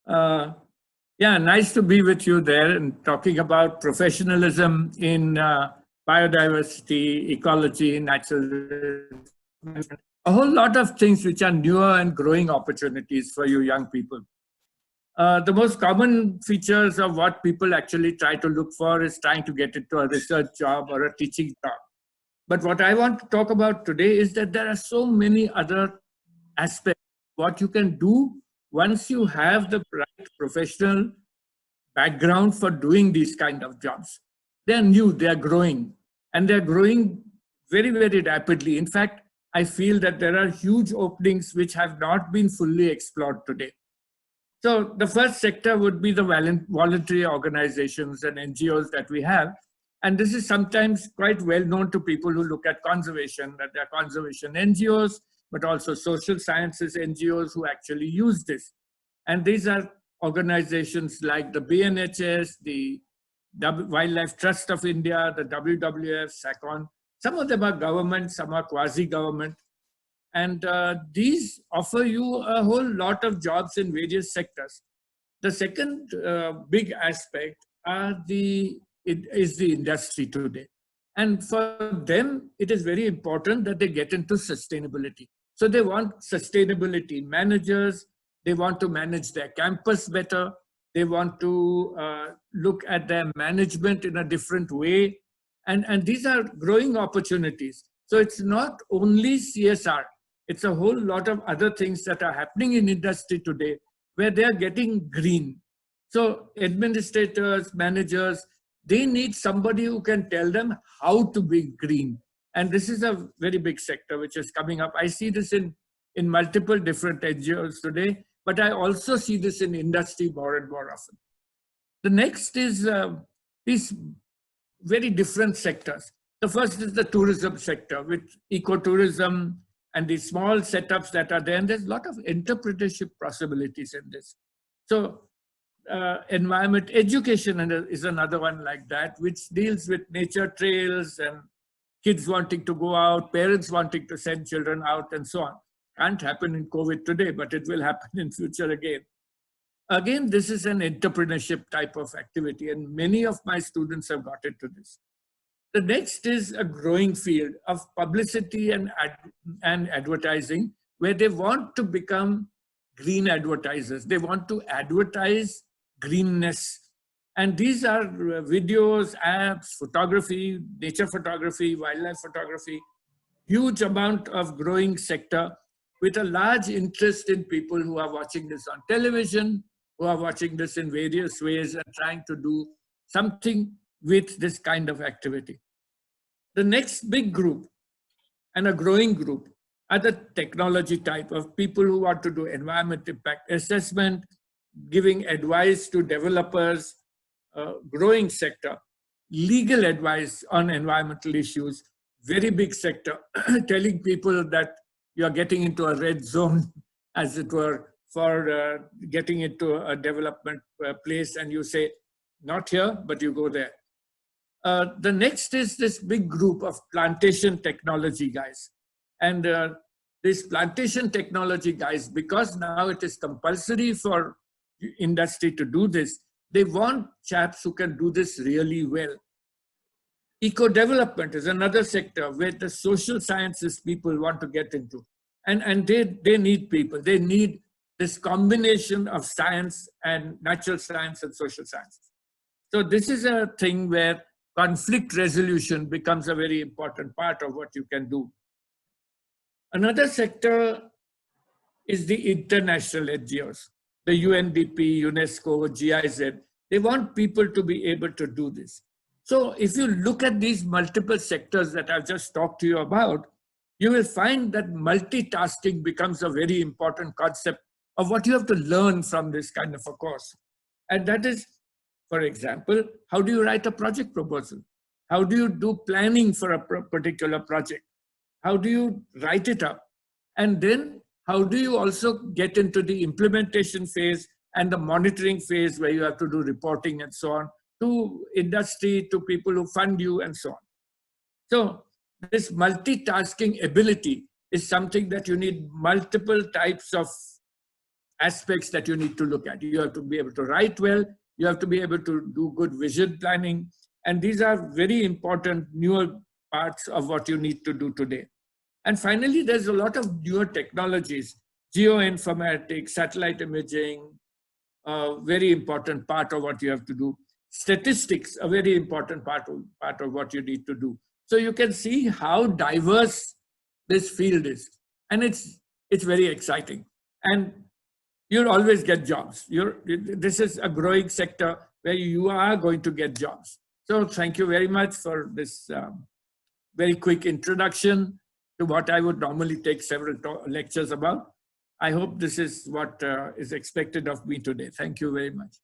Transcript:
Uh, yeah, nice to be with you there and talking about professionalism in biodiversity, ecology, natural management, a whole lot of things which are newer and growing opportunities for you young people. The most common features of what people actually try to look for is trying to get into a research job or a teaching job. But what I want to talk about today is that there are so many other aspects what you can do once you have the right professional background for doing these kind of jobs. They're new, they're growing, and they're growing very, very rapidly. In fact, I feel that there are huge openings which have not been fully explored today. So the first sector would be the voluntary organizations and NGOs that we have. And this is sometimes quite well known to people who look at conservation, that there are conservation NGOs, but also social sciences NGOs who actually use this. And these are organizations like the BNHS, the Wildlife Trust of India, the WWF, SACON. Some of them are government, some are quasi-government. And these offer you a whole lot of jobs in various sectors. The second big aspect is the industry today. And for them, it is very important that they get into sustainability. So they want sustainability managers, they want to manage their campus better, they want to look at their management in a different way. And these are growing opportunities. So it's not only CSR, it's a whole lot of other things that are happening in industry today where they're getting green. So administrators, managers, they need somebody who can tell them how to be green. And this is a very big sector which is coming up. I see this in multiple different NGOs today, but I also see this in industry more and more often. The next is these very different sectors. The first is the tourism sector with ecotourism and the small setups that are there. And there's a lot of entrepreneurship possibilities in this. So environment education is another one like that, which deals with nature trails and kids wanting to go out, parents wanting to send children out and so on. Can't happen in COVID today, but it will happen in future again. Again, this is an entrepreneurship type of activity, and many of my students have got into this. The next is a growing field of publicity and advertising, where they want to become green advertisers. They want to advertise greenness. And these are videos, apps, photography, nature photography, wildlife photography, huge amount of growing sector with a large interest in people who are watching this on television, who are watching this in various ways and trying to do something with this kind of activity. The next big group and a growing group are the technology type of people who want to do environment impact assessment, giving advice to developers, growing sector, legal advice on environmental issues, very big sector, telling people that you are getting into a red zone, as it were, for getting into a development place, and you say, not here, but you go there. The next is this big group of plantation technology guys. And these plantation technology guys, because now it is compulsory for industry to do this, they want chaps who can do this really well. Eco-development is another sector where the social sciences people want to get into. And they need people. They need this combination of science and natural science and social sciences. So this is a thing where conflict resolution becomes a very important part of what you can do. Another sector is the international NGOs, the UNDP, UNESCO, GIZ. They want people to be able to do this. So if you look at these multiple sectors that I've just talked to you about, you will find that multitasking becomes a very important concept of what you have to learn from this kind of a course. And that is, for example, how do you write a project proposal? How do you do planning for a particular project? How do you write it up? And then how do you also get into the implementation phase and the monitoring phase where you have to do reporting and so on to industry, to people who fund you and so on. So this multitasking ability is something that you need multiple types of aspects that you need to look at. You have to be able to write well, you have to be able to do good vision planning, and these are very important newer parts of what you need to do today. And finally, there's a lot of newer technologies, geoinformatics, satellite imaging, a very important part of what you have to do. Statistics, a very important part of what you need to do. So you can see how diverse this field is. And it's very exciting. And you'll always get jobs. This is a growing sector where you are going to get jobs. So thank you very much for this very quick introduction to what I would normally take several lectures about. I hope this is what is expected of me today. Thank you very much.